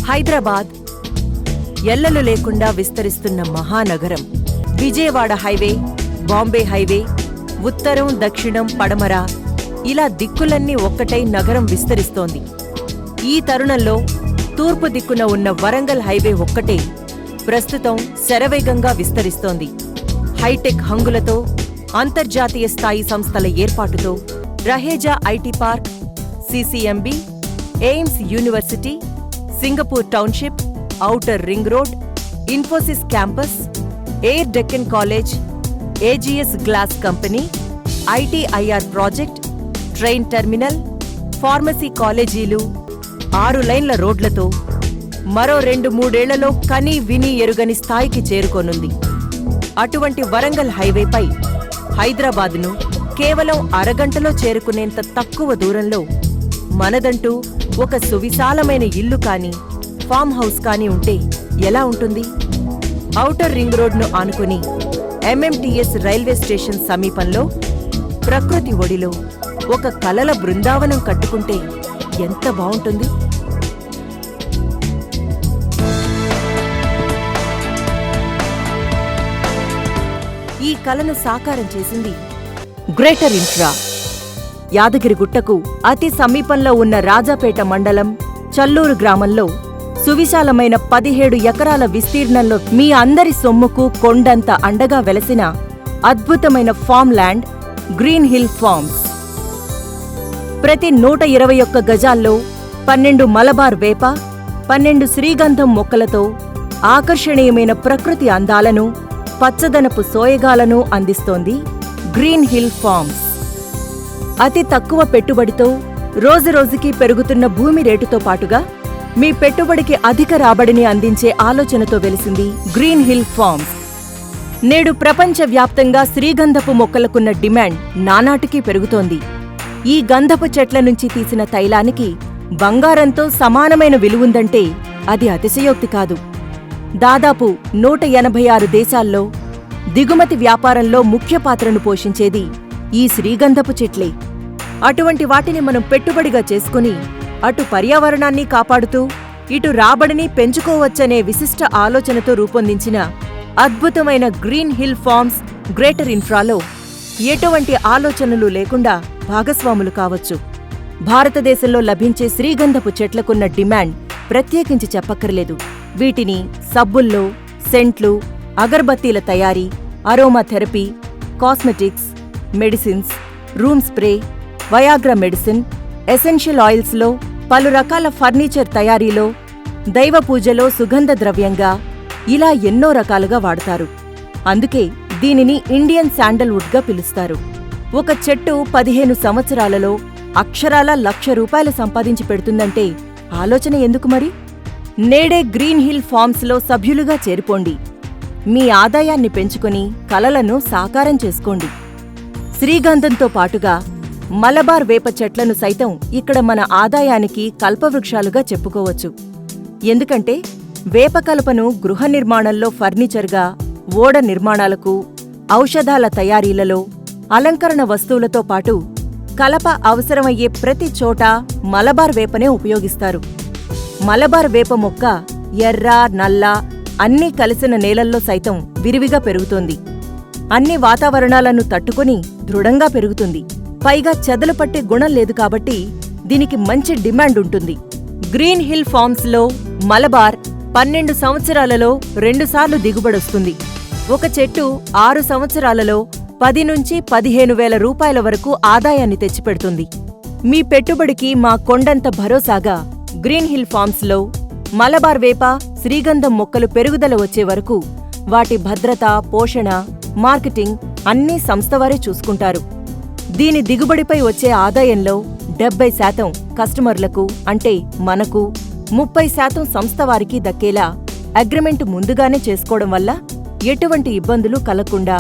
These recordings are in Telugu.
హైదరాబాద్ ఎల్లలు లేకుండా విస్తరిస్తున్న మహానగరం. విజయవాడ హైవే, బాంబే హైవే, ఉత్తరం, దక్షిణం, పడమర ఇలా దిక్కులన్నీ ఒక్కటై నగరం విస్తరిస్తోంది. ఈ తరుణంలో తూర్పు దిక్కున ఉన్న వరంగల్ హైవే ఒక్కటే ప్రస్తుతం శరవేగంగా విస్తరిస్తోంది. హైటెక్ హంగులతో, అంతర్జాతీయ స్థాయి సంస్థల ఏర్పాటుతో Raheja IT park, CCMB, AIIMS university, Singapore township, outer ring road, Infosys campus, air Deccan college, AGS glass company, ITIR project, train terminal, pharmacy కాలేజీలు, 6 లైన్ల రోడ్లతో మరో 2-3 కని విని ఎరుగని స్థాయికి చేరుకోనుంది. అటువంటి వరంగల్ హైవేపై హైదరాబాదును కేవలం అరగంటలో చేరుకునేంత తక్కువ దూరంలో మనదంటూ ఒక సువిశాలమైన ఇల్లు కాని, ఫామ్ హౌస్ కాని ఉంటే ఎలా ఉంటుంది? ఔటర్ రింగ్ రోడ్ను ఆనుకుని ఎంఎంటీఎస్ రైల్వే స్టేషన్ సమీపంలో ప్రకృతి ఒడిలో ఒక కలల బృందావనం కట్టుకుంటే ఎంత బావుంటుంది? ఈ కలను సాకారం చేసింది గ్రేటర్ ఇన్ఫ్రా. యాదగిరిగుట్టకు అతి సమీపంలో ఉన్న రాజాపేట మండలం చల్లూరు గ్రామంలో సువిశాలమైన 17 ఎకరాల విస్తీర్ణంలో మీ అందరి సొమ్ముకు కొండంత అండగా వెలసిన అద్భుతమైన farm land green hill farms. ప్రతి 121 గజాల్లో 12 మలబార్ వేప, 12 శ్రీగంధం మొక్కలతో ఆకర్షణీయమైన ప్రకృతి అందాలను, పచ్చదనపు సోయగాలను అందిస్తోంది గ్రీన్ హిల్ ఫార్మ్స్. అతి తక్కువ పెట్టుబడితో రోజురోజుకీ పెరుగుతున్న భూమి రేటుతో పాటుగా మీ పెట్టుబడికి అధిక రాబడిని అందించే ఆలోచనతో వెలిసింది గ్రీన్ హిల్ ఫార్మ్స్. నేడు ప్రపంచవ్యాప్తంగా శ్రీగంధపు మొక్కలకున్న డిమాండ్ నానాటికీ పెరుగుతోంది. ఈ గంధపు చెట్ల నుంచి తీసిన తైలానికి బంగారంతో సమానమైన విలువుందంటే అది అతిశయోక్తి కాదు. దాదాపు 186 దేశాల్లో దిగుమతి వ్యాపారంలో ముఖ్య పాత్రను పోషించేది ఈ శ్రీగంధపు చెట్లే. అటువంటి వాటిని మనం పెట్టుబడిగా చేసుకుని అటు పర్యావరణాన్ని కాపాడుతూ ఇటు రాబడిని పెంచుకోవచ్చనే విశిష్ట ఆలోచనతో రూపొందించిన అద్భుతమైన గ్రీన్ హిల్ ఫార్మ్స్ గ్రేటర్ ఇన్ఫ్రాలో ఎటువంటి ఆలోచనలు లేకుండా భాగస్వాములు కావచ్చు. భారతదేశంలో లభించే శ్రీగంధపు చెట్లకున్న డిమాండ్ ప్రత్యేకించి చెప్పక్కర్లేదు. వీటిని సబ్బుల్లో, సెంట్లు, అగర్బత్తీల తయారీ, aroma therapy, cosmetics, medicines, room spray, Viagra medicine, essential ఆయిల్స్లో, పలు రకాల ఫర్నిచర్ తయారీలో, దైవ పూజలో సుగంధ ద్రవ్యంగా ఇలా ఎన్నో రకాలుగా వాడతారు. అందుకే దీనిని ఇండియన్ శాండల్వుడ్గా పిలుస్తారు. ఒక చెట్టు 15 సంవత్సరాలలో అక్షరాల ₹1,00,000 సంపాదించి పెడుతుందంటే ఆలోచన ఎందుకు మరి? నేడే గ్రీన్ హిల్ ఫార్మ్స్లో సభ్యులుగా చేరిపోండి. మీ ఆదాయాన్ని పెంచుకుని కలలను సాకారం చేసుకోండి. శ్రీగంధంతో పాటుగా మలబార్ వేప చెట్లను సైతం ఇక్కడ మన ఆదాయానికి కల్పవృక్షాలుగా చెప్పుకోవచ్చు. ఎందుకంటే వేప కలపను గృహ నిర్మాణంలో ఫర్నిచర్గా, ఓడ నిర్మాణాలకు, ఔషధాల తయారీలలో, అలంకరణ వస్తువులతో పాటు కలప అవసరమయ్యే ప్రతి చోటా మలబార్ వేపనే ఉపయోగిస్తారు. మలబార్ వేప మొక్క ఎర్ర, నల్ల అన్నీ కలిసిన నేలల్లో సైతం విరివిగా పెరుగుతోంది. అన్ని వాతావరణాలను తట్టుకుని దృఢంగా పెరుగుతుంది. పైగా చెదలు పట్టే గుణం లేదు కాబట్టి దీనికి మంచి డిమాండ్ ఉంటుంది. గ్రీన్ హిల్ ఫార్మ్స్లో మలబార్ 12 సంవత్సరాలలో 2 సార్లు దిగుబడొస్తుంది. ఒక చెట్టు 6 సంవత్సరాలలో 10 నుంచి 15,000 రూపాయల వరకు ఆదాయాన్ని తెచ్చిపెడుతుంది. మీ పెట్టుబడికి మా కొండంత భరోసాగా గ్రీన్ హిల్ ఫార్మ్స్లో మలబార్ వేప, శ్రీగంధం మొక్కలు పెరుగుదల వచ్చే వరకు వాటి భద్రత, పోషణ, మార్కెటింగ్ అన్నీ సంస్థవారే చూసుకుంటారు. దీని దిగుబడిపై వచ్చే ఆదాయంలో 70% కస్టమర్లకు అంటే మనకు, 30% సంస్థవారికి దక్కేలా అగ్రిమెంట్ ముందుగానే చేసుకోవడం వల్ల ఎటువంటి ఇబ్బందులు కలగకుండా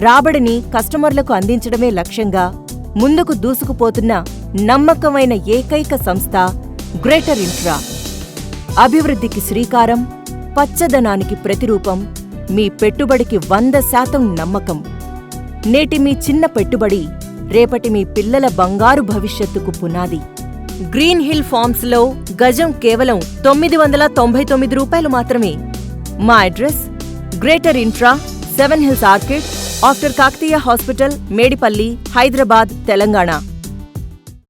రాబడిని కస్టమర్లకు అందించడమే లక్ష్యంగా ముందుకు దూసుకుపోతున్న నమ్మకమైన ఏకైక సంస్థ గ్రేటర్ ఇన్ఫ్రా. అభివృద్ధికి శ్రీకారం, పచ్చదనానికి ప్రతిరూపం, మీ పెట్టుబడికి 100% నమ్మకం. నేటి మీ చిన్న పెట్టుబడి రేపటి మీ పిల్లల బంగారు భవిష్యత్తుకు పునాది. గ్రీన్ హిల్ ఫార్మ్స్లో గజం కేవలం 999 రూపాయలు మాత్రమే. మా address greater intra, 7 hills orchid, after Kakatiya hospital, Medipally, Hyderabad, Telangana.